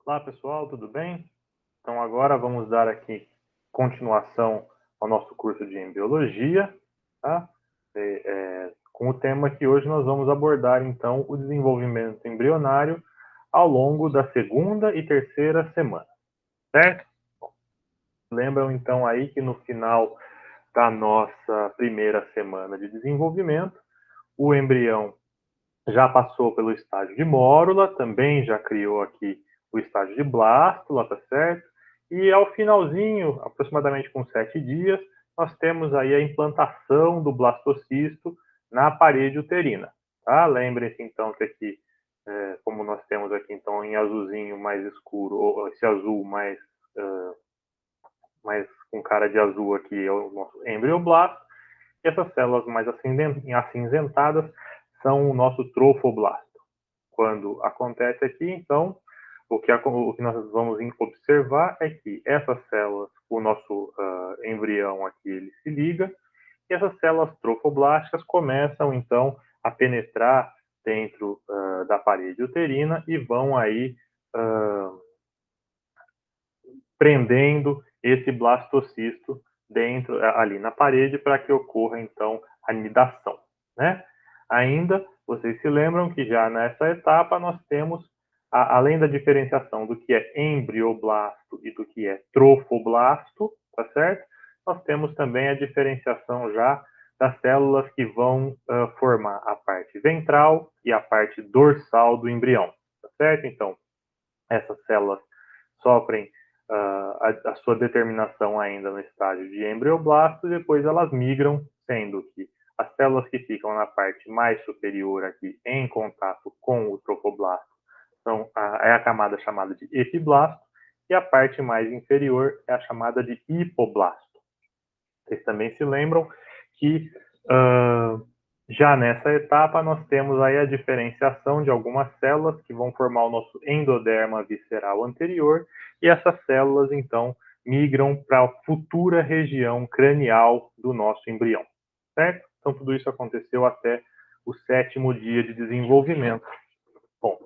Olá pessoal, tudo bem? Então agora vamos dar aqui continuação ao nosso curso de embriologia, tá? Com o tema que hoje nós vamos abordar então o desenvolvimento embrionário ao longo da segunda e terceira semana, certo? Bom, lembram então aí que no final da nossa primeira semana de desenvolvimento, o embrião já passou pelo estágio de mórula, também já criou aqui o estágio de blástula, tá certo? E ao finalzinho, aproximadamente com 7 dias, nós temos aí a implantação do blastocisto na parede uterina, tá? Lembrem-se então que aqui, como nós temos aqui então em azulzinho mais escuro, ou esse azul mais com cara de azul aqui é o nosso embrioblasto, e essas células mais acinzentadas são o nosso trofoblasto. Quando acontece aqui, então, o que nós vamos observar é que essas células, o nosso embrião aqui, ele se liga, e essas células trofoblásticas começam, então, a penetrar dentro da parede uterina e vão aí prendendo esse blastocisto dentro ali na parede para que ocorra então a nidação, né? Ainda vocês se lembram que já nessa etapa nós temos além da diferenciação do que é embrioblasto e do que é trofoblasto, tá certo? Nós temos também a diferenciação já das células que vão formar a parte ventral e a parte dorsal do embrião, tá certo? Então, essas células sofrem a sua determinação ainda no estágio de embrioblasto e depois elas migram, sendo que as células que ficam na parte mais superior aqui em contato com o trofoblasto é a camada chamada de epiblasto e a parte mais inferior é a chamada de hipoblasto. Vocês também se lembram que já nessa etapa nós temos aí a diferenciação de algumas células que vão formar o nosso endoderma visceral anterior e essas células então migram para a futura região cranial do nosso embrião, certo? Então tudo isso aconteceu até o 7º dia de desenvolvimento. Bom,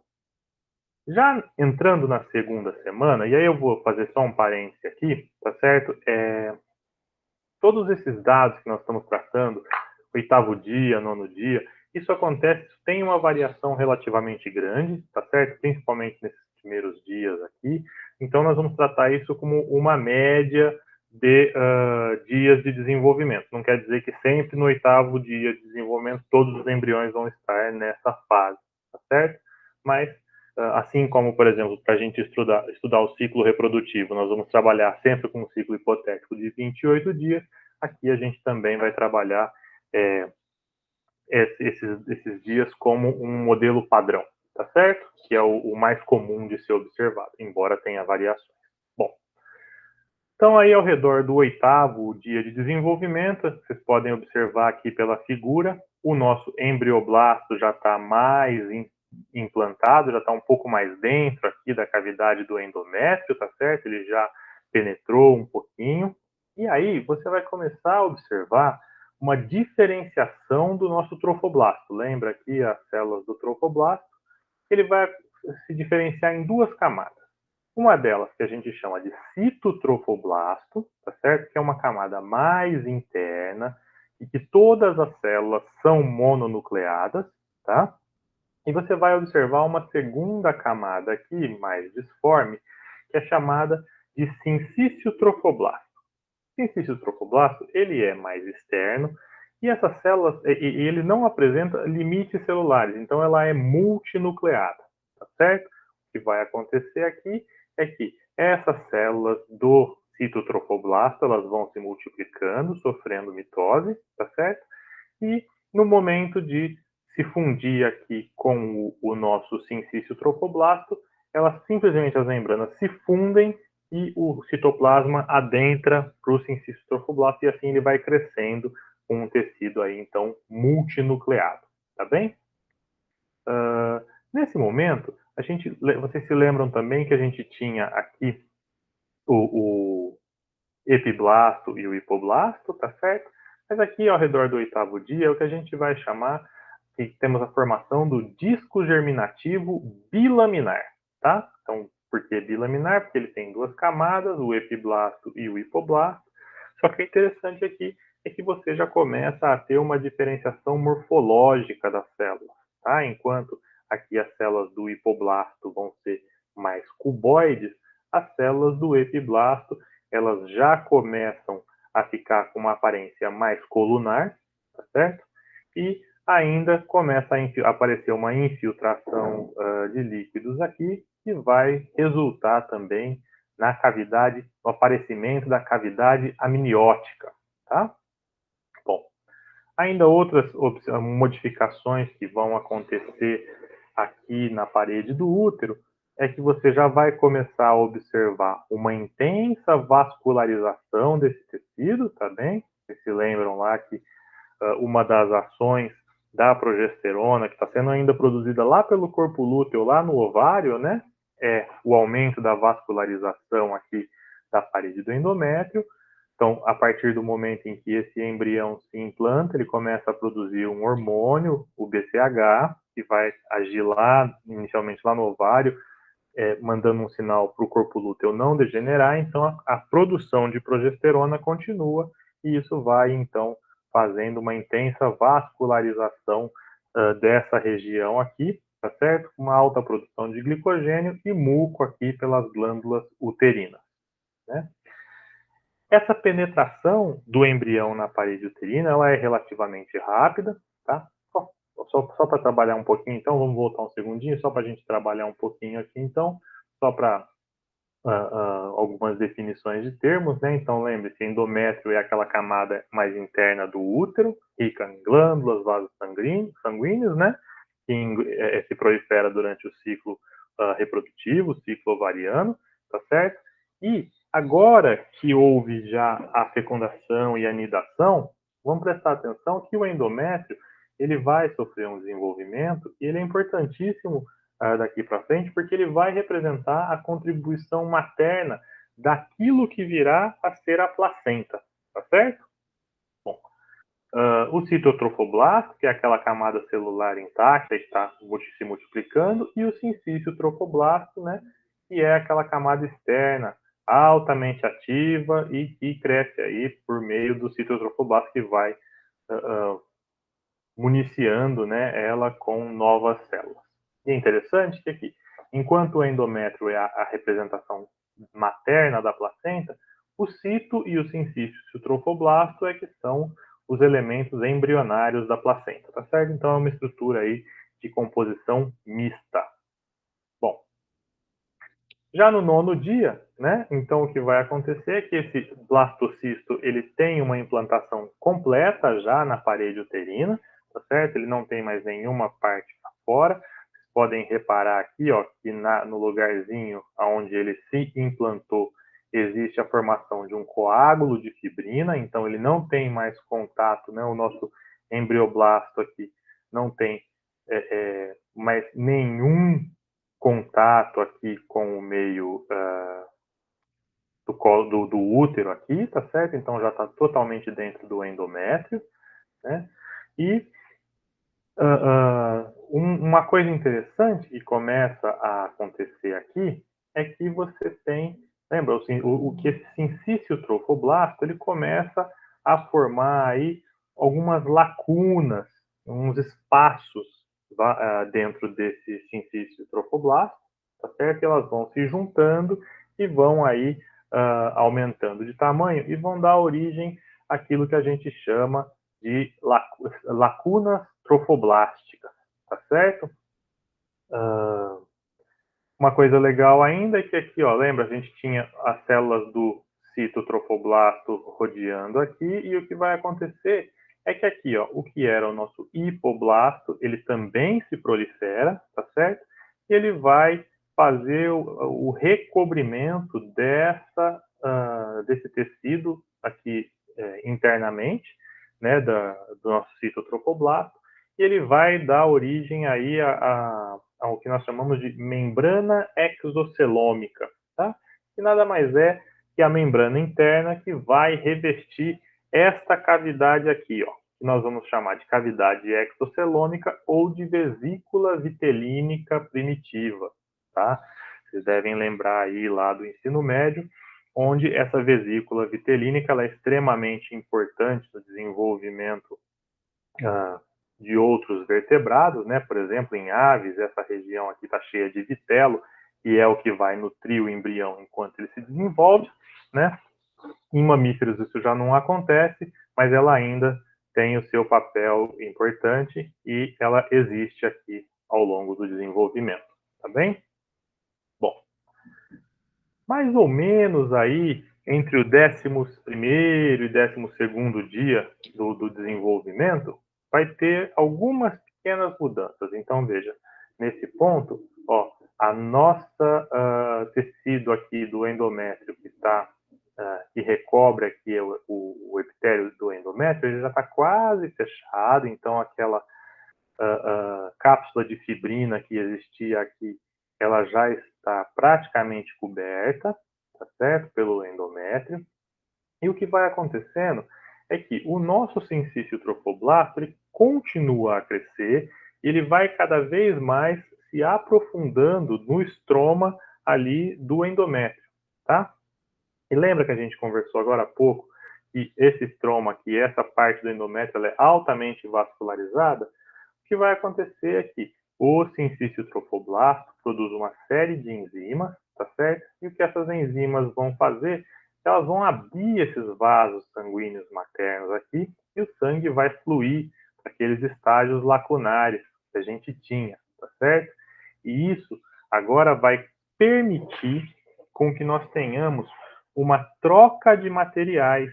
já entrando na segunda semana, e aí eu vou fazer só um parêntese aqui, tá certo? Todos esses dados que nós estamos tratando, 8º dia, 9º dia, isso acontece, tem uma variação relativamente grande, tá certo? Principalmente nesses primeiros dias aqui. Então, nós vamos tratar isso como uma média de dias de desenvolvimento. Não quer dizer que sempre no 8º dia de desenvolvimento todos os embriões vão estar nessa fase, tá certo? Mas, assim como, por exemplo, para a gente estudar o ciclo reprodutivo, nós vamos trabalhar sempre com um ciclo hipotético de 28 dias, aqui a gente também vai trabalhar esses dias como um modelo padrão, tá certo? Que é o mais comum de ser observado, embora tenha variações. Bom, então aí ao redor do 8º dia de desenvolvimento, vocês podem observar aqui pela figura, o nosso embrioblasto já está mais implantado, já está um pouco mais dentro aqui da cavidade do endométrio, tá certo? Ele já penetrou um pouquinho. E aí você vai começar a observar uma diferenciação do nosso trofoblasto. Lembra aqui as células do trofoblasto? Ele vai se diferenciar em 2 camadas. Uma delas que a gente chama de citotrofoblasto, tá certo? Que é uma camada mais interna e que todas as células são mononucleadas, tá? E você vai observar uma segunda camada aqui, mais disforme, que é chamada de sincício-trofoblasto. O sincício-trofoblasto, ele é mais externo, e essas células, ele não apresenta limites celulares, então ela é multinucleada, tá certo? O que vai acontecer aqui é que essas células do citotrofoblasto, elas vão se multiplicando, sofrendo mitose, tá certo? E no momento de se fundir aqui com o nosso sincício trofoblasto, elas simplesmente, as membranas se fundem e o citoplasma adentra para o sincício trofoblasto e assim ele vai crescendo com um tecido aí, então, multinucleado, tá bem? Nesse momento, vocês se lembram também que a gente tinha aqui o epiblasto e o hipoblasto, tá certo? Mas aqui ao redor do 8º dia é o que a gente vai chamar, que temos a formação do disco germinativo bilaminar, tá? Então, Por que bilaminar? Porque ele tem duas camadas, o epiblasto e o hipoblasto. Só que o interessante aqui é que você já começa a ter uma diferenciação morfológica das células, tá? Enquanto aqui as células do hipoblasto vão ser mais cuboides, as células do epiblasto, elas já começam a ficar com uma aparência mais colunar, tá certo? E ainda começa a aparecer uma infiltração de líquidos aqui, que vai resultar também na cavidade, no aparecimento da cavidade amniótica, tá? Bom, ainda outras modificações que vão acontecer aqui na parede do útero é que você já vai começar a observar uma intensa vascularização desse tecido, tá bem? Vocês se lembram lá que uma das ações da progesterona, que está sendo ainda produzida lá pelo corpo lúteo, lá no ovário, né? É o aumento da vascularização aqui da parede do endométrio. Então, a partir do momento em que esse embrião se implanta, ele começa a produzir um hormônio, o BCH, que vai agir lá, inicialmente lá no ovário, mandando um sinal para o corpo lúteo não degenerar. Então, a produção de progesterona continua e isso vai, então, fazendo uma intensa vascularização dessa região aqui, tá certo? Uma alta produção de glicogênio e muco aqui pelas glândulas uterinas, né? Essa penetração do embrião na parede uterina, ela é relativamente rápida, tá? Só para trabalhar um pouquinho, então, vamos voltar um segundinho, só para a gente trabalhar um pouquinho aqui, então, só para algumas definições de termos, né? Então, lembre-se, endométrio é aquela camada mais interna do útero, rica em glândulas, vasos sanguíneos, né? Que se prolifera durante o ciclo reprodutivo, o ciclo ovariano, tá certo? E agora que houve já a fecundação e a nidação, vamos prestar atenção que o endométrio ele vai sofrer um desenvolvimento e ele é importantíssimo daqui para frente, porque ele vai representar a contribuição materna daquilo que virá a ser a placenta, tá certo? Bom, o citotrofoblasto, que é aquela camada celular intacta, está se multiplicando, e o sincício trofoblasto, né, que é aquela camada externa, altamente ativa e que cresce aí por meio do citotrofoblasto, que vai municiando, né, ela com novas células. E é interessante que aqui, enquanto o endométrio é a representação materna da placenta, o cito e o sincício trofoblasto é que são os elementos embrionários da placenta, tá certo? Então é uma estrutura aí de composição mista. Bom, já no 9º dia, né? Então o que vai acontecer é que esse blastocisto ele tem uma implantação completa já na parede uterina, tá certo? Ele não tem mais nenhuma parte para fora. Vocês podem reparar aqui, ó, que no lugarzinho onde ele se implantou existe a formação de um coágulo de fibrina, então ele não tem mais contato, né? O nosso embrioblasto aqui não tem mais nenhum contato aqui com o meio do útero aqui, tá certo? Então já está totalmente dentro do endométrio, né? E uma coisa interessante que começa a acontecer aqui é que você tem, lembra, o que esse sincício trofoblasto, ele começa a formar aí algumas lacunas, uns espaços dentro desse sincício trofoblasto, tá certo? E elas vão se juntando e vão aí aumentando de tamanho e vão dar origem àquilo que a gente chama de lacunas trofoblásticas, tá certo? Uma coisa legal ainda é que aqui, ó, lembra, a gente tinha as células do citotrofoblasto rodeando aqui, e o que vai acontecer é que aqui, ó, o que era o nosso hipoblasto, ele também se prolifera, tá certo? E ele vai fazer o recobrimento desse tecido aqui internamente, né, do nosso citotrofoblasto, e ele vai dar origem aí ao que nós chamamos de membrana exocelômica, tá? Que nada mais é que a membrana interna que vai revestir esta cavidade aqui, ó, que nós vamos chamar de cavidade exocelômica ou de vesícula vitelínica primitiva, tá? Vocês devem lembrar aí lá do ensino médio, onde essa vesícula vitelínica ela é extremamente importante no desenvolvimento de outros vertebrados, né? Por exemplo, em aves, essa região aqui está cheia de vitelo, e é o que vai nutrir o embrião enquanto ele se desenvolve, né? Em mamíferos isso já não acontece, mas ela ainda tem o seu papel importante e ela existe aqui ao longo do desenvolvimento, tá bem? Bom, mais ou menos aí entre o 11º e 12º dia do desenvolvimento, vai ter algumas pequenas mudanças. Então, veja, nesse ponto, ó, a nossa tecido aqui do endométrio que está que recobre aqui o epitélio do endométrio, ele já está quase fechado, então aquela cápsula de fibrina que existia aqui, ela já está praticamente coberta, tá certo? Pelo endométrio. E o que vai acontecendo é que o nosso sincício trofoblasto ele continua a crescer e ele vai cada vez mais se aprofundando no estroma ali do endométrio, tá? E lembra que a gente conversou agora há pouco que esse estroma aqui, essa parte do endométrio, ela é altamente vascularizada? O que vai acontecer é que o sincício trofoblasto produz uma série de enzimas, tá certo? E o que essas enzimas vão fazer? Elas vão abrir esses vasos sanguíneos maternos aqui e o sangue vai fluir para aqueles estágios lacunares que a gente tinha, tá certo? E isso agora vai permitir com que nós tenhamos uma troca de materiais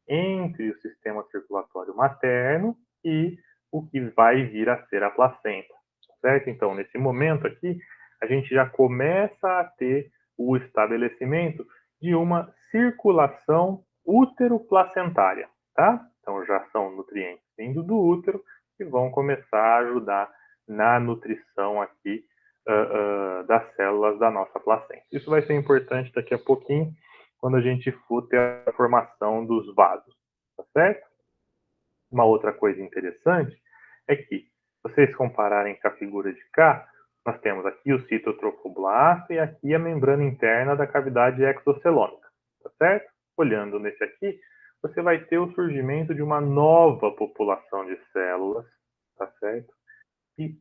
entre o sistema circulatório materno e o que vai vir a ser a placenta, certo? Então, nesse momento aqui, a gente já começa a ter o estabelecimento de uma circulação útero-placentária, tá? Então, já são nutrientes vindo do útero que vão começar a ajudar na nutrição aqui das células da nossa placenta. Isso vai ser importante daqui a pouquinho, quando a gente for ter a formação dos vasos, tá certo? Uma outra coisa interessante é que, se vocês compararem com a figura de cá, nós temos aqui o citotrofoblasto e aqui a membrana interna da cavidade exocelômica, tá certo? Olhando nesse aqui, você vai ter o surgimento de uma nova população de células, tá certo? E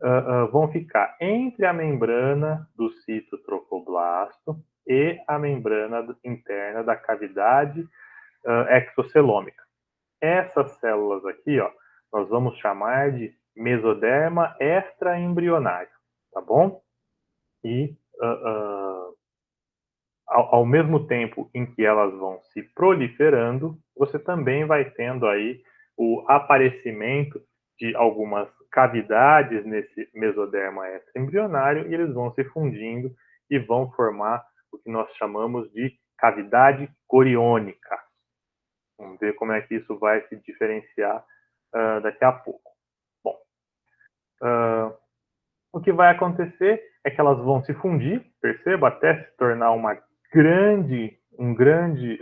vão ficar entre a membrana do citotrofoblasto e a membrana interna da cavidade exocelômica. Essas células aqui, ó, nós vamos chamar de mesoderma extraembrionário, tá bom? E ao mesmo tempo em que elas vão se proliferando, você também vai tendo aí o aparecimento de algumas cavidades nesse mesoderma extraembrionário e eles vão se fundindo e vão formar o que nós chamamos de cavidade coriônica. Vamos ver como é que isso vai se diferenciar daqui a pouco. Bom, o que vai acontecer é que elas vão se fundir, perceba, até se tornar um grande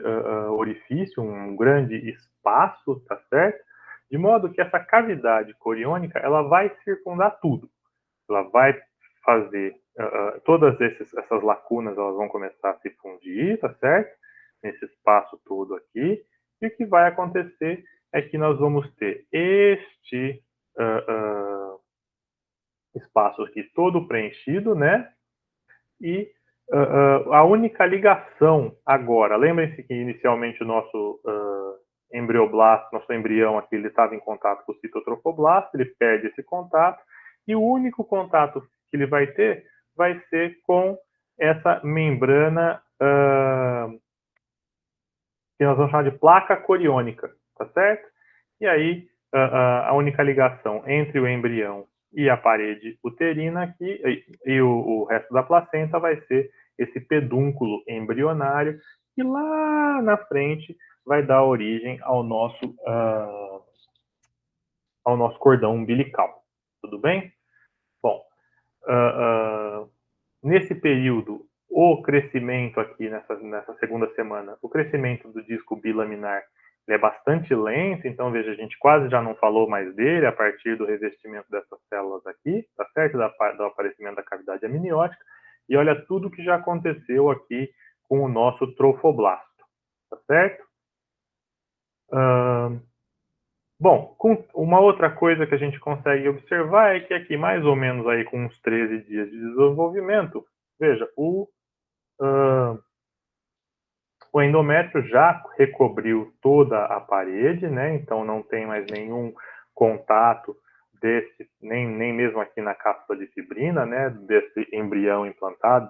orifício, um grande espaço, tá certo? De modo que essa cavidade coriônica, ela vai circundar tudo. Ela vai fazer todas essas lacunas, elas vão começar a se fundir, tá certo? Nesse espaço todo aqui. E o que vai acontecer é que nós vamos ter este espaço aqui todo preenchido, né? E a única ligação agora, lembrem-se que inicialmente o nosso embrioblasto, nosso embrião aqui, ele estava em contato com o citotrofoblasto, ele perde esse contato, e o único contato que ele vai ter vai ser com essa membrana que nós vamos chamar de placa coriônica, tá certo? E aí, a única ligação entre o embrião e a parede uterina aqui, e o resto da placenta vai ser esse pedúnculo embrionário, que lá na frente vai dar origem ao nosso cordão umbilical. Tudo bem? Bom, nesse período, o crescimento aqui nessa segunda semana, o crescimento do disco bilaminar é bastante lento, então veja, a gente quase já não falou mais dele a partir do revestimento dessas células aqui, tá certo? Do aparecimento da cavidade amniótica, E olha tudo que já aconteceu aqui com o nosso trofoblasto, tá certo? Bom, uma outra coisa que a gente consegue observar é que aqui, mais ou menos aí com uns 13 dias de desenvolvimento, veja, o endométrio já recobriu toda a parede, né? Então não tem mais nenhum contato desse, nem mesmo aqui na cápsula de fibrina, né? Desse embrião implantado,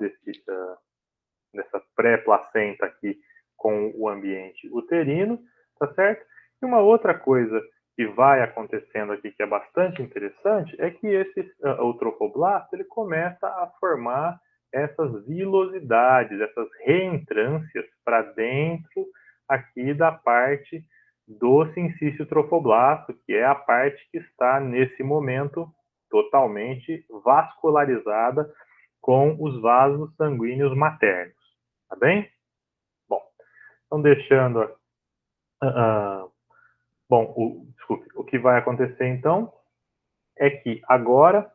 dessa pré-placenta aqui com o ambiente uterino, tá certo? E uma outra coisa que vai acontecendo aqui que é bastante interessante é que o trofoblasto ele começa a formar essas vilosidades, essas reentrâncias para dentro aqui da parte do sincício trofoblasto, que é a parte que está nesse momento totalmente vascularizada com os vasos sanguíneos maternos. Tá bem? Bom, então deixando. Desculpe, o que vai acontecer então é que agora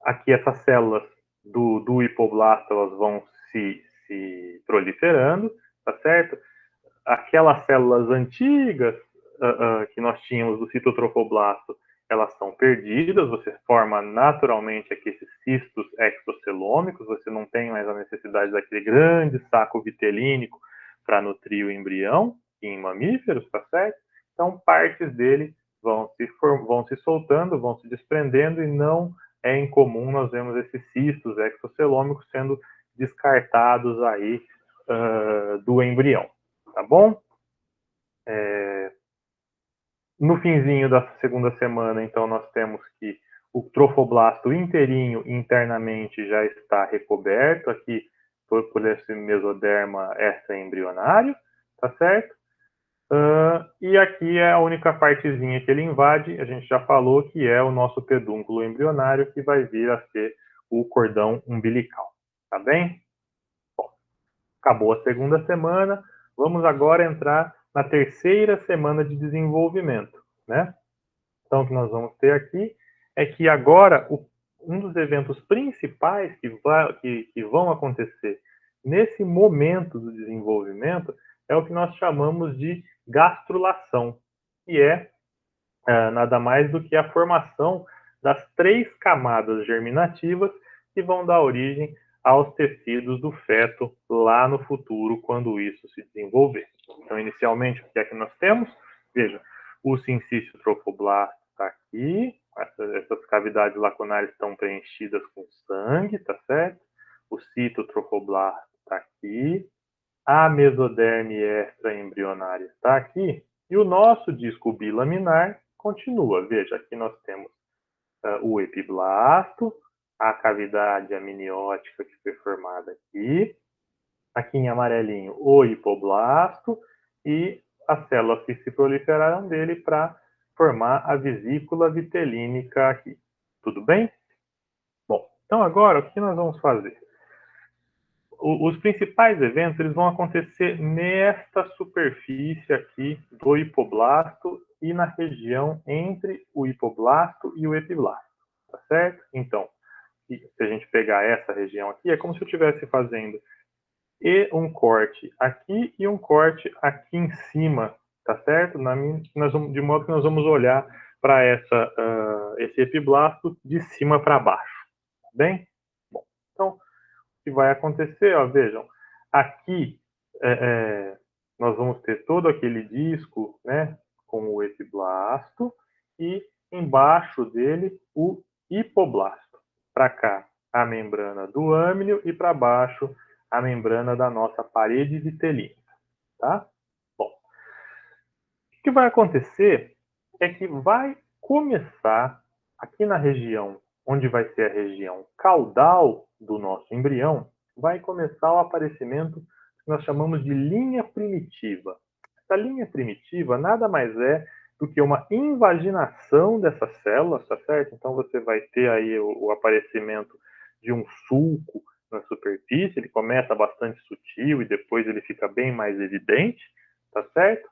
aqui essas células do hipoblasto elas vão se proliferando, tá certo? Aquelas células antigas que nós tínhamos do citotrofoblasto, elas são perdidas, você forma naturalmente aqui esses cistos exocelômicos, você não tem mais a necessidade daquele grande saco vitelínico para nutrir o embrião em mamíferos, tá certo? Então, partes dele vão se soltando, vão se desprendendo e não é incomum nós vemos esses cistos exocelômicos sendo descartados aí do embrião, tá bom? No finzinho da segunda semana, então, nós temos que o trofoblasto inteirinho internamente já está recoberto aqui por esse mesoderma extraembrionário, tá certo? E aqui é a única partezinha que ele invade, a gente já falou que é o nosso pedúnculo embrionário, que vai vir a ser o cordão umbilical, tá bem? Bom, acabou a segunda semana, vamos agora entrar na terceira semana de desenvolvimento, né? Então, o que nós vamos ter aqui é que agora um dos eventos principais que vão acontecer nesse momento do desenvolvimento é o que nós chamamos de gastrulação, que é nada mais do que a formação das 3 camadas germinativas que vão dar origem aos tecidos do feto lá no futuro, quando isso se desenvolver. Então, inicialmente, o que é que nós temos? Veja, o sincício trofoblasto está aqui, essas cavidades lacunares estão preenchidas com sangue, tá certo? O citotrofoblasto está aqui, a mesoderme extraembrionária está aqui, e o nosso disco bilaminar continua. Veja, aqui nós temos o epiblasto, a cavidade amniótica que foi formada aqui, aqui em amarelinho o hipoblasto e as células que se proliferaram dele para formar a vesícula vitelínica aqui. Tudo bem? Bom, então agora o que nós vamos fazer? Os principais eventos eles vão acontecer nesta superfície aqui do hipoblasto e na região entre o hipoblasto e o epiblasto, tá certo? Então, se a gente pegar essa região aqui, é como se eu estivesse fazendo um corte aqui e um corte aqui em cima, tá certo? De modo que nós vamos olhar para esse epiblasto de cima para baixo, tá bem? Bom, então, que vai acontecer, ó, vejam, aqui nós vamos ter todo aquele disco, né, com o epiblasto e embaixo dele o hipoblasto. Para cá, a membrana do âmnio e para baixo, a membrana da nossa parede vitelínica, tá? Bom, o que vai acontecer é que vai começar aqui na região onde vai ser a região caudal do nosso embrião, vai começar o aparecimento que nós chamamos de linha primitiva. Essa linha primitiva nada mais é do que uma invaginação dessas células, tá certo? Então você vai ter aí o aparecimento de um sulco na superfície, ele começa bastante sutil e depois ele fica bem mais evidente, tá certo?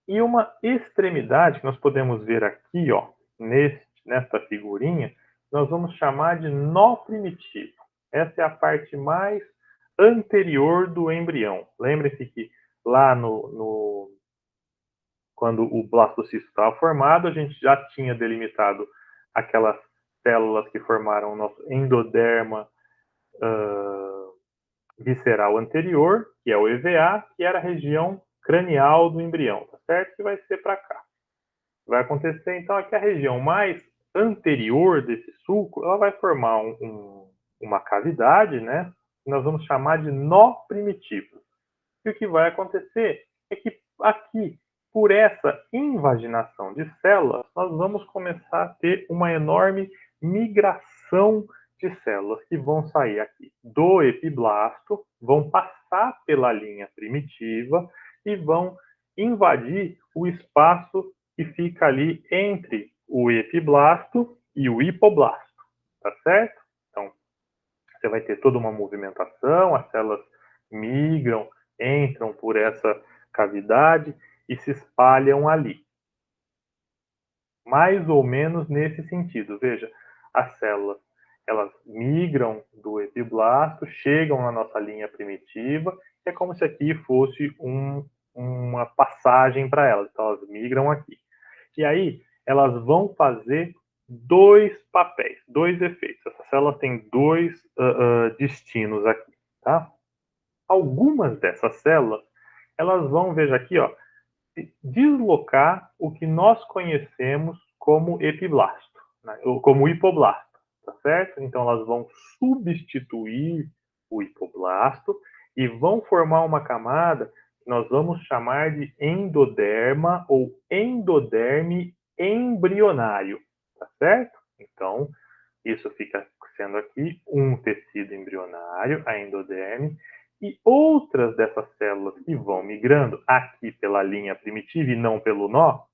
E uma extremidade que nós podemos ver aqui, ó, nesta figurinha, nós vamos chamar de nó primitivo. Essa é a parte mais anterior do embrião. Lembre-se que lá quando o blastocisto estava formado, a gente já tinha delimitado aquelas células que formaram o nosso endoderma visceral anterior, que é o EVA, que era a região cranial do embrião, tá certo? Que vai ser para cá. Vai acontecer, então, aqui a região mais anterior desse sulco, ela vai formar uma cavidade, né? Que nós vamos chamar de nó primitivo. E o que vai acontecer é que aqui, por essa invaginação de células, nós vamos começar a ter uma enorme migração de células que vão sair aqui do epiblasto, vão passar pela linha primitiva e vão invadir o espaço que fica ali entre o epiblasto e o hipoblasto, tá certo? Então, você vai ter toda uma movimentação, as células migram, entram por essa cavidade e se espalham ali. Mais ou menos nesse sentido. Veja, as células, elas migram do epiblasto, chegam na nossa linha primitiva, é como se aqui fosse uma passagem para elas. Então, elas migram aqui. E aí, elas vão fazer dois papéis, dois efeitos. Essas células têm dois destinos aqui, tá? Algumas dessas células, elas vão, veja aqui, ó, deslocar o que nós conhecemos como epiblasto, né? Ou como hipoblasto, tá certo? Então elas vão substituir o hipoblasto e vão formar uma camada que nós vamos chamar de endoderma ou endoderme embrionário, tá certo? Então, isso fica sendo aqui um tecido embrionário, a endoderme, e outras dessas células que vão migrando aqui pela linha primitiva e não pelo nó,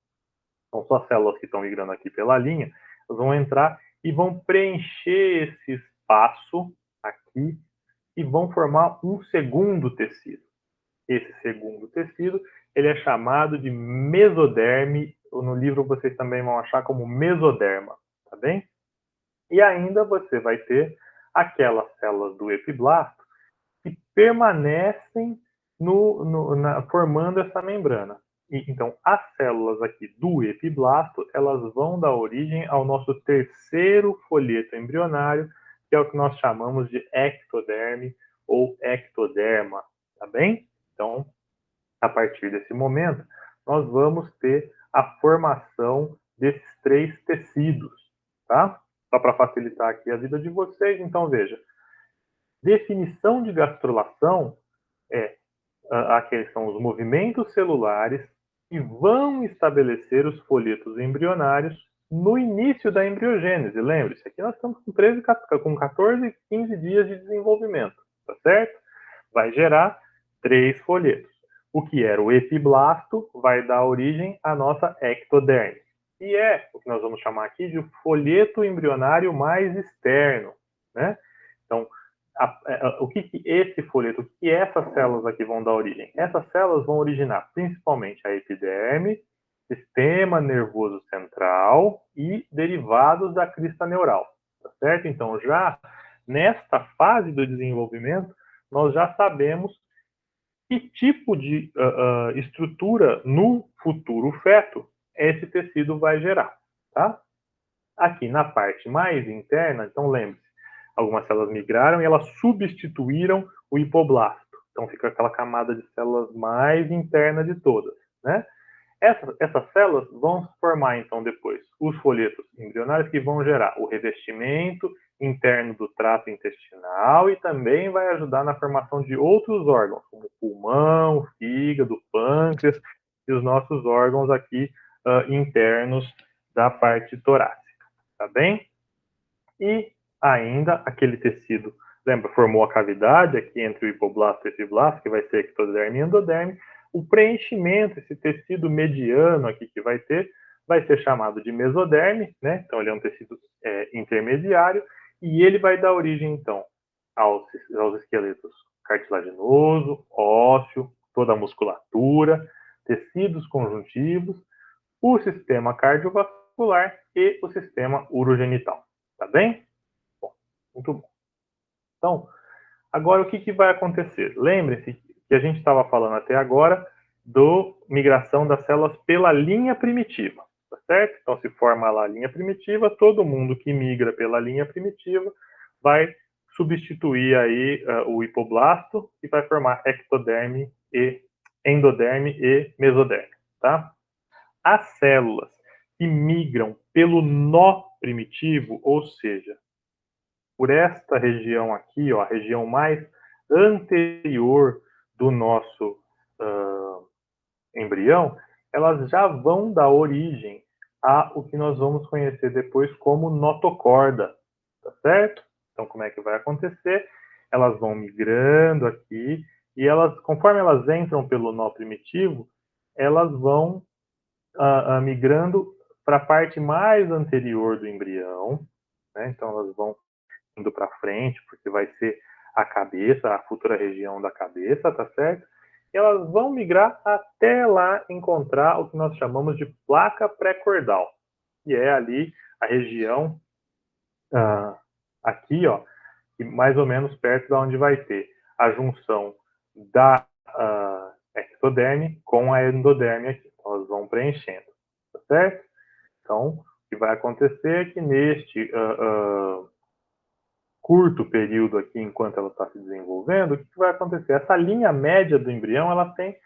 são só células que estão migrando aqui pela linha, elas vão entrar e vão preencher esse espaço aqui e vão formar um segundo tecido. Esse segundo tecido, ele é chamado de mesoderme, ou no livro vocês também vão achar como mesoderma, tá bem? E ainda você vai ter aquelas células do epiblasto que permanecem formando essa membrana. Então, as células aqui do epiblasto, elas vão dar origem ao nosso terceiro folheto embrionário, que é o que nós chamamos de ectoderme ou ectoderma, tá bem? Então, a partir desse momento, nós vamos ter a formação desses três tecidos, tá? Só para facilitar aqui a vida de vocês, então veja, definição de gastrulação é aqueles são os movimentos celulares que vão estabelecer os folhetos embrionários no início da embriogênese. Lembre-se, aqui nós estamos com 14 e 15 dias de desenvolvimento, tá certo? Vai gerar 3 folhetos. O que era o epiblasto vai dar origem à nossa ectoderme. E é o que nós vamos chamar aqui de folheto embrionário mais externo, né? Então, o que esse folheto, o que essas células aqui vão dar origem? Essas células vão originar principalmente a epiderme, sistema nervoso central e derivados da crista neural, tá certo? Então, já nesta fase do desenvolvimento, nós já sabemos que tipo de estrutura no futuro feto esse tecido vai gerar, tá? Aqui na parte mais interna, então lembre-se, algumas células migraram e elas substituíram o hipoblasto. Então fica aquela camada de células mais interna de todas, né? Essas células vão formar, então, depois os folhetos embrionários que vão gerar o revestimento interno do trato intestinal e também vai ajudar na formação de outros órgãos, como pulmão, fígado, pâncreas e os nossos órgãos aqui internos da parte torácica, tá bem? E ainda aquele tecido, lembra, formou a cavidade aqui entre o hipoblasto e o epiblasto, que vai ser ectoderme e endoderme. O preenchimento, esse tecido mediano aqui que vai ser chamado de mesoderme, né? Então ele é um tecido intermediário e ele vai dar origem então aos esqueletos cartilaginoso, ósseo, toda a musculatura, tecidos conjuntivos, o sistema cardiovascular e o sistema urogenital. Tá bem? Bom, muito bom. Então, agora o que vai acontecer? Lembre-se que a gente estava falando até agora do migração das células pela linha primitiva, tá certo? Então, se forma lá a linha primitiva, todo mundo que migra pela linha primitiva vai substituir aí o hipoblasto e vai formar ectoderme e endoderme e mesoderme, tá? As células que migram pelo nó primitivo, ou seja, por esta região aqui, ó, a região mais anterior do nosso embrião, elas já vão dar origem a o que nós vamos conhecer depois como notocorda, tá certo? Então, como é que vai acontecer? Elas vão migrando aqui e elas, conforme elas entram pelo nó primitivo, elas vão migrando para a parte mais anterior do embrião, né? Então elas vão indo para frente, porque vai ser a cabeça, a futura região da cabeça, tá certo? E elas vão migrar até lá encontrar o que nós chamamos de placa pré-cordal, que é ali a região aqui, ó, mais ou menos perto da onde vai ter a junção da ectoderme com a endoderme aqui. Então, elas vão preenchendo, tá certo? Então, o que vai acontecer é que neste curto período aqui, enquanto ela está se desenvolvendo, o que vai acontecer? Essa linha média do embrião, ela tem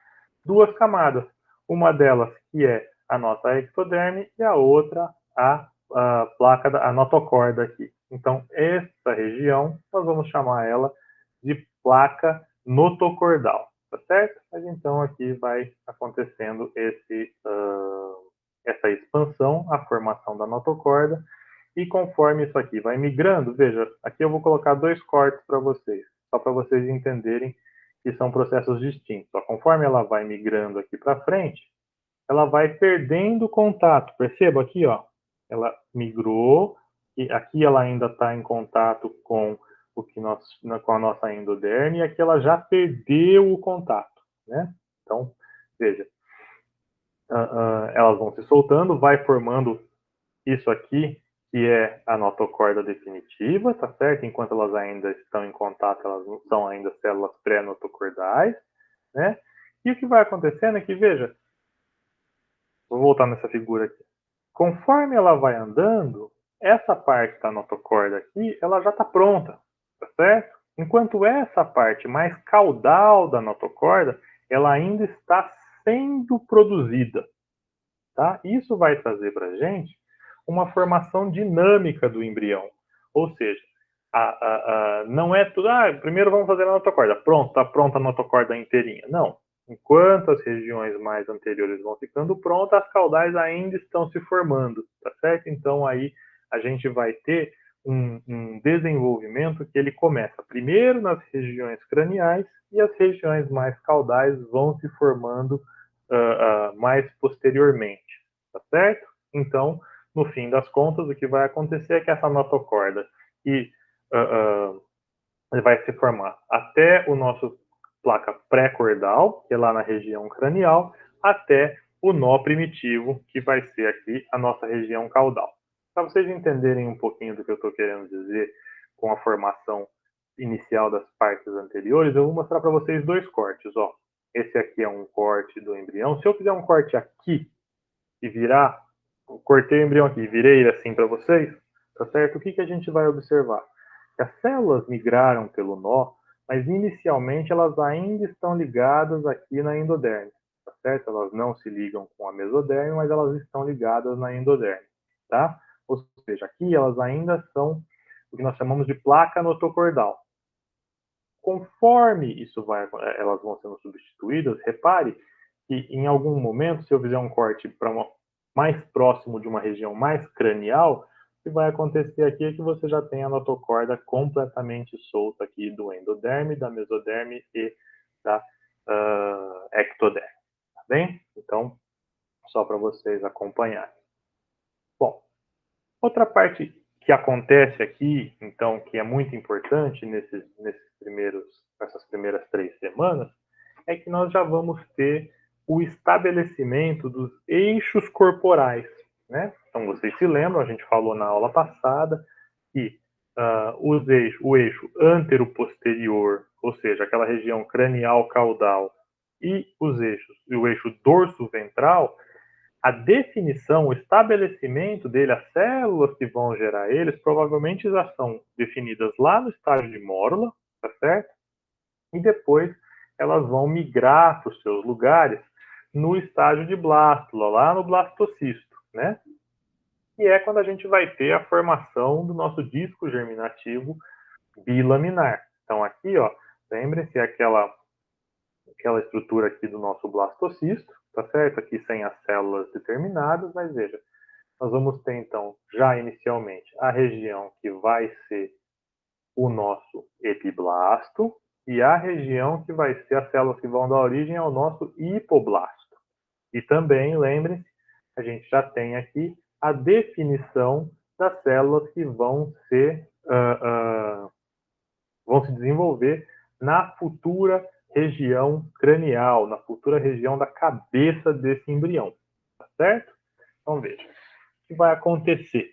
duas camadas. Uma delas que é a nossa ectoderme e a outra a placa, a notocorda aqui. Então, essa região, nós vamos chamar ela de placa notocordal, tá certo? Mas então aqui vai acontecendo essa expansão, a formação da notocorda, e conforme isso aqui vai migrando, veja, aqui eu vou colocar dois cortes para vocês, só para vocês entenderem que são processos distintos. Ó, conforme ela vai migrando aqui para frente, ela vai perdendo contato. Perceba aqui, ó, ela migrou e aqui ela ainda está em contato com o que nós, com a nossa endoderme, e aqui ela já perdeu o contato, né? Então, veja, elas vão se soltando, vai formando isso aqui, que é a notocorda definitiva, tá certo? Enquanto elas ainda estão em contato, elas não são ainda células pré-notocordais, né? E o que vai acontecendo é que, veja, vou voltar nessa figura aqui. Conforme ela vai andando, essa parte da notocorda aqui, ela já está pronta, tá certo? Enquanto essa parte mais caudal da notocorda, ela ainda está sendo produzida, tá? Isso vai trazer para a gente uma formação dinâmica do embrião. Ou seja, não é tudo, primeiro vamos fazer a notocorda. Pronto, está pronta a notocorda inteirinha. Não. Enquanto as regiões mais anteriores vão ficando prontas, as caudais ainda estão se formando, tá certo? Então aí a gente vai ter um desenvolvimento que ele começa primeiro nas regiões craniais e as regiões mais caudais vão se formando mais posteriormente, tá certo? Então, no fim das contas, o que vai acontecer é que essa notocorda que vai se formar até o nosso placa pré-cordal, que é lá na região cranial, até o nó primitivo, que vai ser aqui a nossa região caudal. Para vocês entenderem um pouquinho do que eu estou querendo dizer com a formação inicial das partes anteriores, eu vou mostrar para vocês dois cortes. Ó. Esse aqui é um corte do embrião. Se eu fizer um corte aqui e virar, cortei o embrião aqui, virei assim para vocês, tá certo? O que a gente vai observar? Que as células migraram pelo nó, mas inicialmente elas ainda estão ligadas aqui na endoderme, tá certo? Elas não se ligam com a mesoderme, mas elas estão ligadas na endoderme, tá? Ou seja, aqui elas ainda são o que nós chamamos de placa notocordal. Conforme isso elas vão sendo substituídas, repare que em algum momento, se eu fizer um corte para mais próximo de uma região mais cranial, o que vai acontecer aqui é que você já tem a notocorda completamente solta aqui do endoderme, da mesoderme e da ectoderme, tá bem? Então, só para vocês acompanharem. Bom, outra parte que acontece aqui, então, que é muito importante nessas primeiras 3 semanas, é que nós já vamos ter o estabelecimento dos eixos corporais, né? Então, vocês se lembram, a gente falou na aula passada, que o eixo antero-posterior, ou seja, aquela região cranial-caudal, e o eixo dorso-ventral, a definição, o estabelecimento dele, as células que vão gerar eles, provavelmente já são definidas lá no estágio de mórula, tá certo? E depois elas vão migrar para os seus lugares no estágio de blástula, lá no blastocisto, né? E é quando a gente vai ter a formação do nosso disco germinativo bilaminar. Então aqui, ó, lembrem-se aquela estrutura aqui do nosso blastocisto, tá certo? Aqui sem as células determinadas, mas veja, nós vamos ter então, já inicialmente, a região que vai ser o nosso epiblasto e a região que vai ser as células que vão dar origem ao nosso hipoblasto. E também, lembrem-se, a gente já tem aqui a definição das células que vão se desenvolver na futura região cranial, na futura região da cabeça desse embrião, tá certo? Então veja, o que vai acontecer?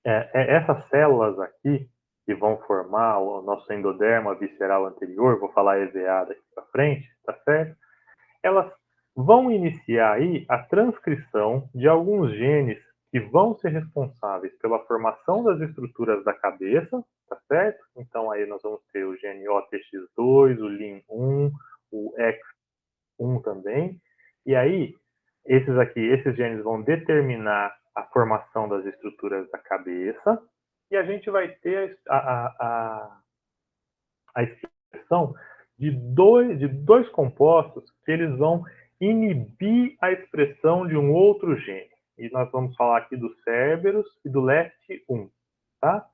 Essas células aqui, que vão formar o nosso endoderma visceral anterior, vou falar EVA daqui para frente, tá certo? Elas vão iniciar aí a transcrição de alguns genes que vão ser responsáveis pela formação das estruturas da cabeça, tá certo? Então aí nós vamos ter o gene OTX2, o LIN1, o X1 também. E aí, esses genes vão determinar a formação das estruturas da cabeça, e a gente vai ter a expressão de dois compostos que eles vão inibir a expressão de um outro gene. E nós vamos falar aqui do Cerberus e do LEFT1, tá?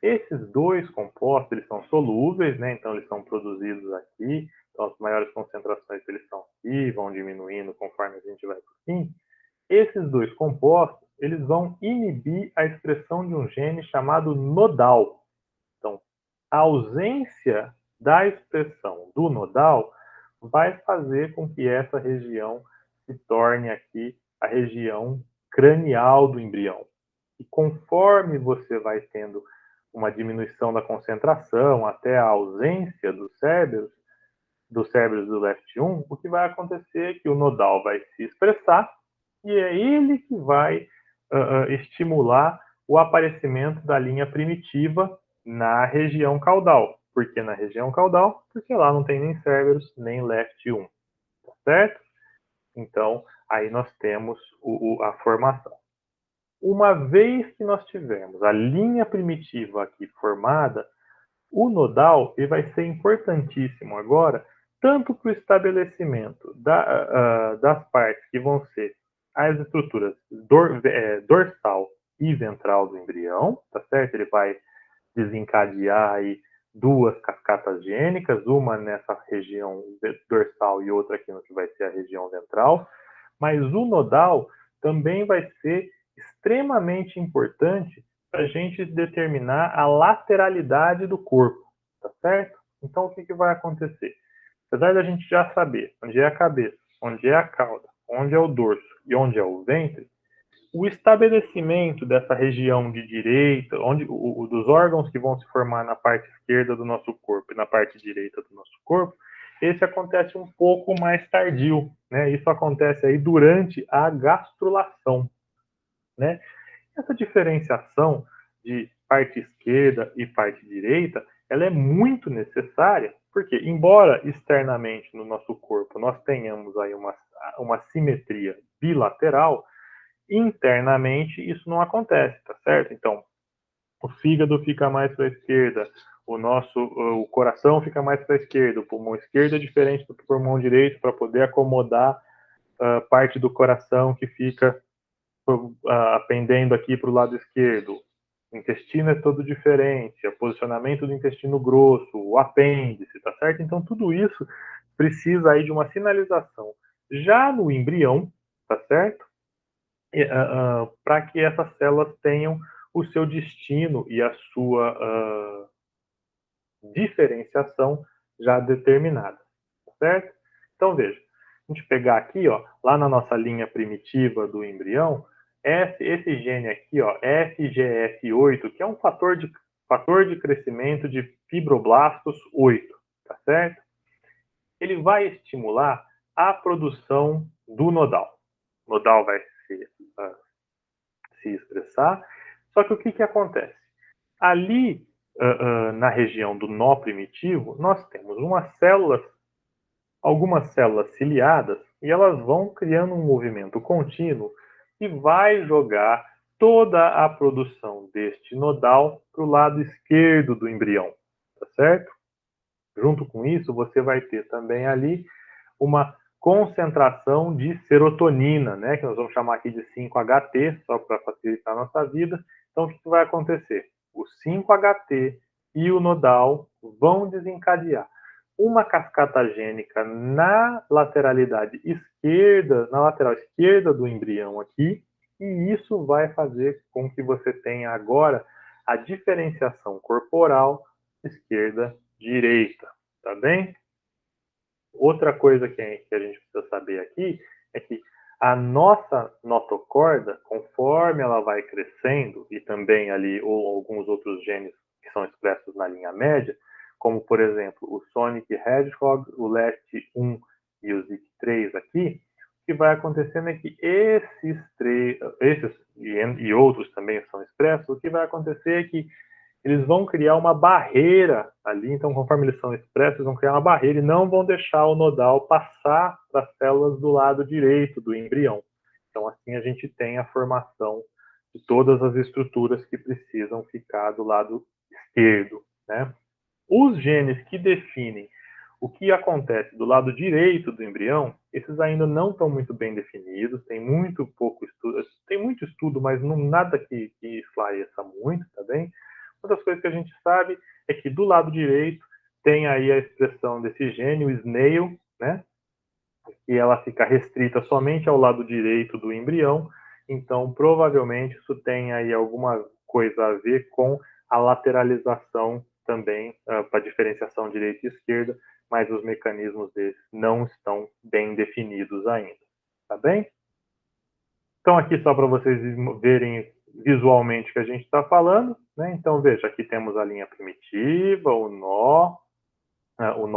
Esses dois compostos, eles são solúveis, né? Então eles são produzidos aqui, então as maiores concentrações eles são aqui, vão diminuindo conforme a gente vai para o fim. Esses dois compostos, eles vão inibir a expressão de um gene chamado nodal. Então, a ausência da expressão do nodal vai fazer com que essa região se torne aqui a região cranial do embrião. E conforme você vai tendo uma diminuição da concentração até a ausência do cérebro do LEFT1, o que vai acontecer é que o nodal vai se expressar e é ele que vai estimular o aparecimento da linha primitiva na região caudal. Por que na região caudal? Porque lá não tem nem Cerberus, nem LEFT1, tá certo? Então, aí nós temos a formação. Uma vez que nós tivermos a linha primitiva aqui formada, o nodal ele vai ser importantíssimo agora, tanto para o estabelecimento das partes que vão ser as estruturas dorsal e ventral do embrião, tá certo? Ele vai desencadear aí duas cascatas gênicas, uma nessa região dorsal e outra aqui no que vai ser a região ventral, mas o nodal também vai ser extremamente importante para a gente determinar a lateralidade do corpo, tá certo? Então, o que vai acontecer? Apesar da gente já saber onde é a cabeça, onde é a cauda, onde é o dorso e onde é o ventre, o estabelecimento dessa região de direita, dos órgãos que vão se formar na parte esquerda do nosso corpo e na parte direita do nosso corpo, esse acontece um pouco mais tardio, né? Isso acontece aí durante a gastrulação, né? Essa diferenciação de parte esquerda e parte direita, ela é muito necessária, porque embora externamente no nosso corpo nós tenhamos aí uma simetria bilateral, internamente isso não acontece, tá certo? Então, o fígado fica mais para a esquerda, o coração fica mais para a esquerda, o pulmão esquerdo é diferente do pulmão direito para poder acomodar parte do coração que fica pendendo aqui para o lado esquerdo. O intestino é todo diferente, o posicionamento do intestino grosso, o apêndice, tá certo? Então tudo isso precisa aí de uma sinalização já no embrião, tá certo? Para que essas células tenham o seu destino e a sua diferenciação já determinada, tá certo? Então veja, a gente pegar aqui, ó, lá na nossa linha primitiva do embrião, esse gene aqui, ó, FGF8, que é um fator de crescimento de fibroblastos 8, tá certo? Ele vai estimular a produção do nodal. O nodal vai se expressar, só que o que acontece? Ali, na região do nó primitivo, nós temos algumas células ciliadas, e elas vão criando um movimento contínuo e vai jogar toda a produção deste nodal para o lado esquerdo do embrião, tá certo? Junto com isso, você vai ter também ali uma concentração de serotonina, né, que nós vamos chamar aqui de 5-HT, só para facilitar a nossa vida. Então, o que vai acontecer? O 5-HT e o nodal vão desencadear uma cascata gênica na lateralidade esquerda, na lateral esquerda do embrião aqui, e isso vai fazer com que você tenha agora a diferenciação corporal esquerda-direita, tá bem? Outra coisa que a gente precisa saber aqui é que a nossa notocorda, conforme ela vai crescendo, e também ali ou alguns outros genes que são expressos na linha média, como por exemplo o Sonic Hedgehog, o LAST1 e o ZIC3 aqui, o que vai acontecendo é que esses e outros também são expressos, o que vai acontecer é que eles vão criar uma barreira ali, então conforme eles são expressos, vão criar uma barreira e não vão deixar o nodal passar para as células do lado direito do embrião. Então assim a gente tem a formação de todas as estruturas que precisam ficar do lado esquerdo, né? Os genes que definem o que acontece do lado direito do embrião, esses ainda não estão muito bem definidos, tem muito pouco estudo, tem muito estudo, mas não nada que esclareça muito, tá bem? Uma das coisas que a gente sabe é que do lado direito tem aí a expressão desse gene, o snail, né? E ela fica restrita somente ao lado direito do embrião, então provavelmente isso tem aí alguma coisa a ver com a lateralização também, para diferenciação direita e esquerda, mas os mecanismos desses não estão bem definidos ainda, tá bem? Então aqui só para vocês verem visualmente o que a gente está falando, né? Então veja, aqui temos a linha primitiva, o nó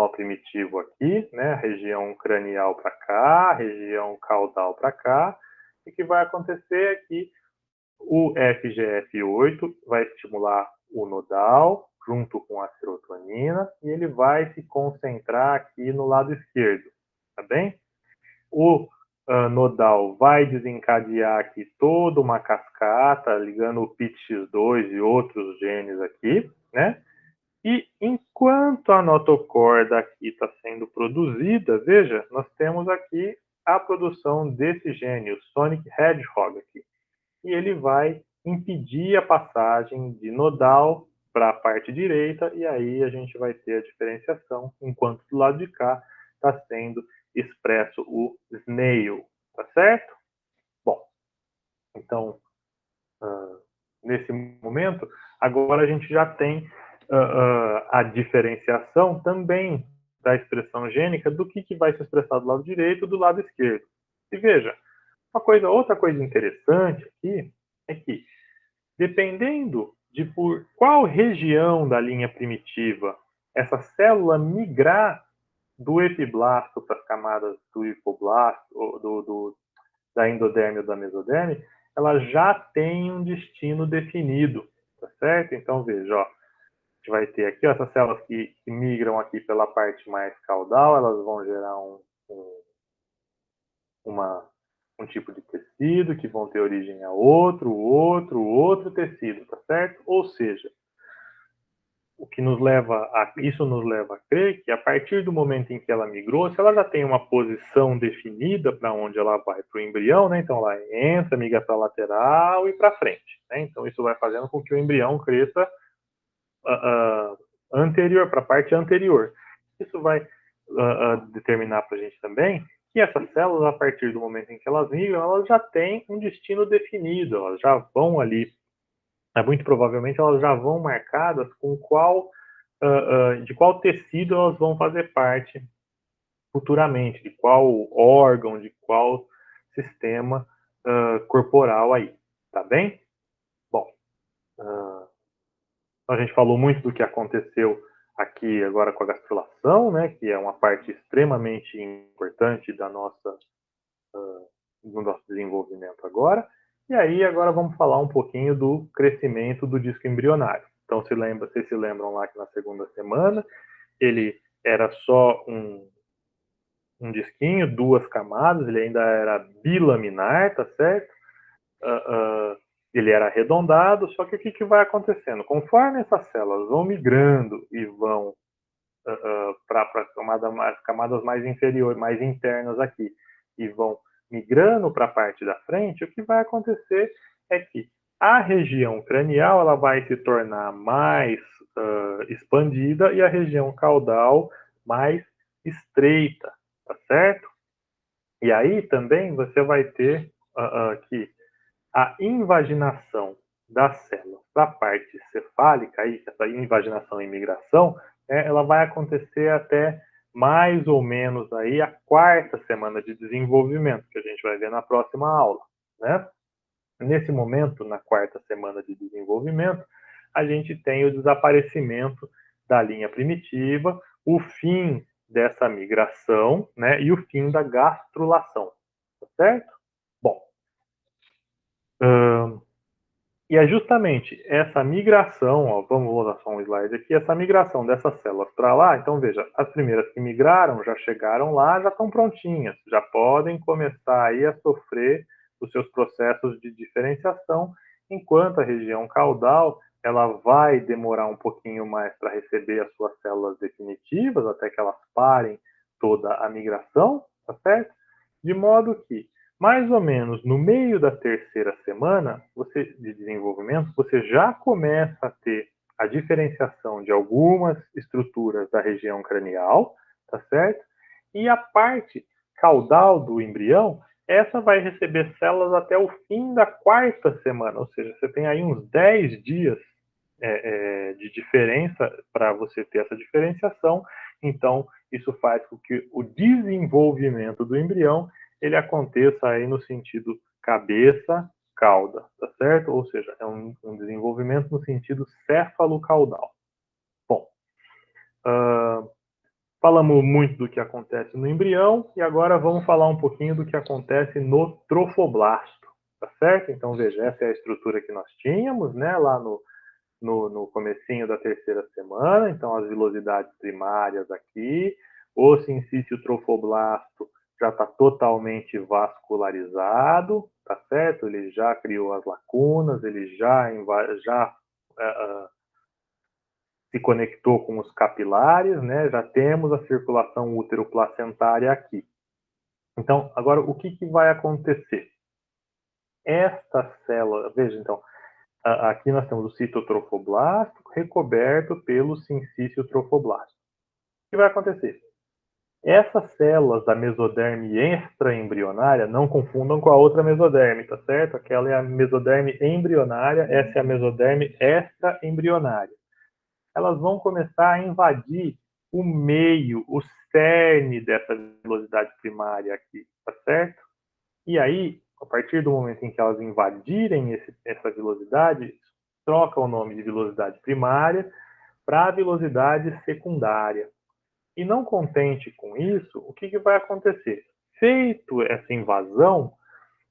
primitivo aqui, né? A região cranial para cá, a região caudal para cá, e o que vai acontecer é que o FGF8 vai estimular o nodal junto com a serotonina e ele vai se concentrar aqui no lado esquerdo, tá bem? O nodal vai desencadear aqui toda uma cascata ligando o PITX2 e outros genes aqui, né? E enquanto a notocorda aqui está sendo produzida, veja, nós temos aqui a produção desse gene, o Sonic Hedgehog aqui. E ele vai impedir a passagem de nodal para a parte direita, e aí a gente vai ter a diferenciação, enquanto do lado de cá está sendo expresso o snail, tá certo? Bom, então, nesse momento, agora a gente já tem a diferenciação também da expressão gênica do que vai se expressar do lado direito e do lado esquerdo. E veja, outra coisa interessante aqui é que, dependendo de por qual região da linha primitiva essa célula migrar do epiblasto para as camadas do hipoblasto, da endoderme ou da mesoderme, ela já tem um destino definido, tá certo? Então, veja, ó, a gente vai ter aqui ó, essas células que migram aqui pela parte mais caudal, elas vão gerar um tipo de tecido que vão ter origem a outro tecido, tá certo? Ou seja, isso nos leva a crer que a partir do momento em que ela migrou, se ela já tem uma posição definida para onde ela vai para o embrião, né? Então ela entra, migra para a lateral e para frente, né? Então isso vai fazendo com que o embrião cresça anterior, para a parte anterior. Isso vai determinar para a gente também que essas células, a partir do momento em que elas migram, elas já têm um destino definido, elas já vão ali, muito provavelmente elas já vão marcadas com de qual tecido elas vão fazer parte futuramente, de qual órgão, de qual sistema corporal aí, Tá bem? Bom, a gente falou muito do que aconteceu aqui agora com a gastrulação, né, que é uma parte extremamente importante do nosso desenvolvimento agora. E aí agora vamos falar um pouquinho do crescimento do disco embrionário. Então vocês se lembram lá que na segunda semana ele era só um disquinho, duas camadas, ele ainda era bilaminar, tá certo? Ele era arredondado, só que o que vai acontecendo? Conforme essas células vão migrando e vão para camadas mais inferiores, mais internas aqui, e vão migrando para a parte da frente, o que vai acontecer é que a região cranial ela vai se tornar mais expandida e a região caudal mais estreita, tá certo? E aí também você vai ter que a invaginação das células para a parte cefálica, aí, essa invaginação e migração, ela vai acontecer até mais ou menos aí a quarta semana de desenvolvimento, que a gente vai ver na próxima aula, né? Nesse momento, na quarta semana de desenvolvimento, a gente tem o desaparecimento da linha primitiva, o fim dessa migração, né, e o fim da gastrulação, tá certo? Bom, e é justamente essa migração, ó, vamos usar só um slide aqui, essa migração dessas células para lá, então veja, as primeiras que migraram já chegaram lá, já estão prontinhas, já podem começar aí a sofrer os seus processos de diferenciação, enquanto a região caudal, ela vai demorar um pouquinho mais para receber as suas células definitivas, até que elas parem toda a migração, tá certo? De modo que mais ou menos no meio da terceira semana de desenvolvimento, você já começa a ter a diferenciação de algumas estruturas da região cranial, tá certo? E a parte caudal do embrião, essa vai receber células até o fim da quarta semana, ou seja, você tem aí uns 10 dias de diferença para você ter essa diferenciação. Então, isso faz com que o desenvolvimento do embrião ele aconteça aí no sentido cabeça-cauda, tá certo? Ou seja, é um desenvolvimento no sentido céfalo-caudal. Bom, falamos muito do que acontece no embrião e agora vamos falar um pouquinho do que acontece no trofoblasto, tá certo? Então, veja, essa é a estrutura que nós tínhamos, né, lá no comecinho da terceira semana, então as vilosidades primárias aqui, o sincício trofoblasto já está totalmente vascularizado, tá certo? Ele já criou as lacunas, ele já se conectou com os capilares, né? Já temos a circulação útero-placentária aqui. Então, agora, o que vai acontecer? Esta célula, veja então, aqui nós temos o citotrofoblasto recoberto pelo sincício trofoblasto. O que vai acontecer? Essas células da mesoderme extraembrionária, não confundam com a outra mesoderme, tá certo? Aquela é a mesoderme embrionária, essa é a mesoderme extraembrionária. Elas vão começar a invadir o meio, o cerne dessa velocidade primária aqui, tá certo? E aí, a partir do momento em que elas invadirem essa velocidade, troca o nome de velocidade primária para velocidade secundária. E não contente com isso, o que vai acontecer? Feito essa invasão,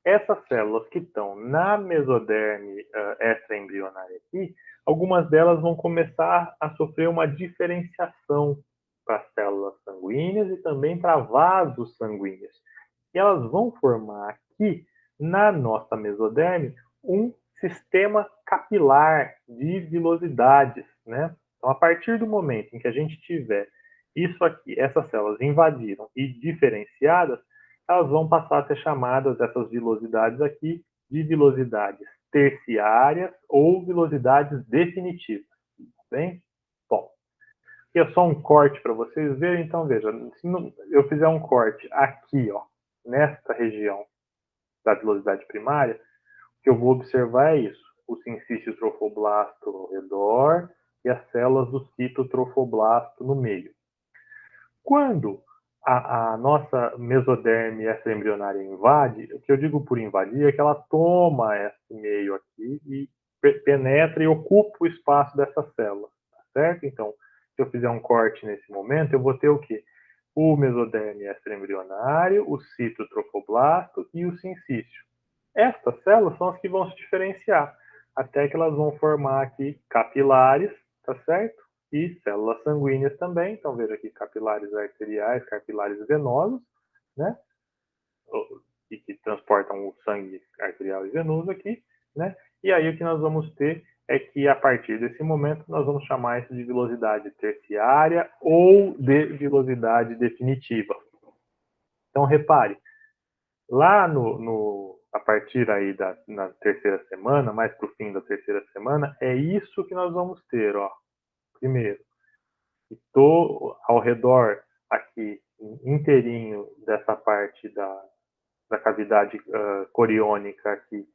essas células que estão na mesoderme extraembrionária aqui, algumas delas vão começar a sofrer uma diferenciação para células sanguíneas e também para vasos sanguíneos. E elas vão formar aqui, na nossa mesoderme, um sistema capilar de vilosidades, né? Então, a partir do momento em que a gente tiver isso aqui, essas células invadiram e diferenciadas, elas vão passar a ser chamadas, essas vilosidades aqui, de vilosidades terciárias ou vilosidades definitivas. Bem? Bom, aqui é só um corte para vocês verem. Então, veja, se eu fizer um corte aqui, ó, nesta região da vilosidade primária, o que eu vou observar é isso. O sincício trofoblasto ao redor e as células do citotrofoblasto no meio. Quando a nossa mesoderme extraembrionária invade, o que eu digo por invadir é que ela toma esse meio aqui e penetra e ocupa o espaço dessa célula, tá certo? Então, se eu fizer um corte nesse momento, eu vou ter o quê? O mesoderme extraembrionário, o citotrofoblasto e o sincício. Estas células são as que vão se diferenciar, até que elas vão formar aqui capilares, tá certo? E células sanguíneas também. Então, veja aqui capilares arteriais, capilares venosos, né? E que transportam o sangue arterial e venoso aqui, né? E aí o que nós vamos ter é que a partir desse momento nós vamos chamar isso de vilosidade terciária ou de vilosidade definitiva. Então, repare, lá a partir aí na terceira semana, mais para o fim da terceira semana, é isso que nós vamos ter, ó. Primeiro, estou ao redor aqui inteirinho dessa parte da cavidade coriônica aqui,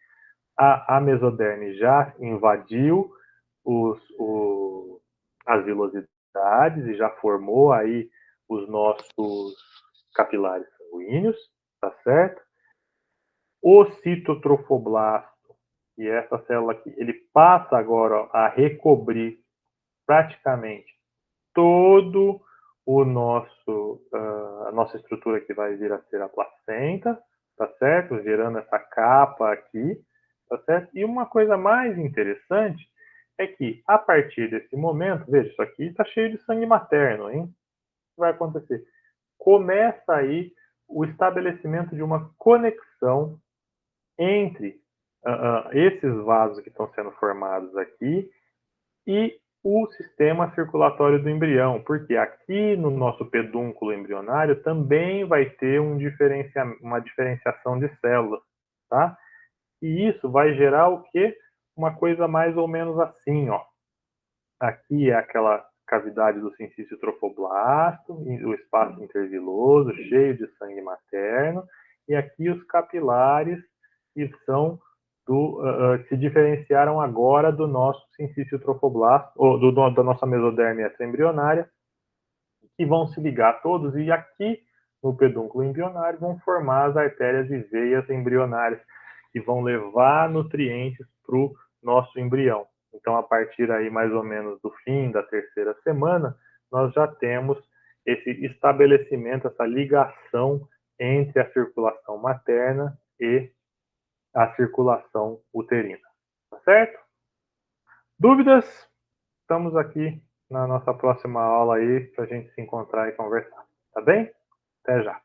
a mesoderme já invadiu as vilosidades e já formou aí os nossos capilares sanguíneos, tá certo? O citotrofoblasto, e essa célula aqui, ele passa agora ó, a recobrir praticamente todo a nossa estrutura que vai vir a ser a placenta, tá certo? Gerando essa capa aqui, tá certo? E uma coisa mais interessante é que, a partir desse momento, veja, isso aqui está cheio de sangue materno, hein? O que vai acontecer? Começa aí o estabelecimento de uma conexão entre esses vasos que estão sendo formados aqui e o sistema circulatório do embrião, porque aqui no nosso pedúnculo embrionário também vai ter uma diferenciação de células, tá? E isso vai gerar o quê? Uma coisa mais ou menos assim, ó. Aqui é aquela cavidade do sincício trofoblasto, o espaço interviloso, cheio de sangue materno, e aqui os capilares que são que se diferenciaram agora do nosso sincício trofoblasto, ou da nossa mesoderme extraembrionária, que vão se ligar todos, e aqui no pedúnculo embrionário vão formar as artérias e veias embrionárias, que vão levar nutrientes para o nosso embrião. Então, a partir aí mais ou menos do fim da terceira semana, nós já temos esse estabelecimento, essa ligação entre a circulação materna e a circulação uterina. Tá certo? Dúvidas? Estamos aqui na nossa próxima aula aí para a gente se encontrar e conversar. Tá bem? Até já.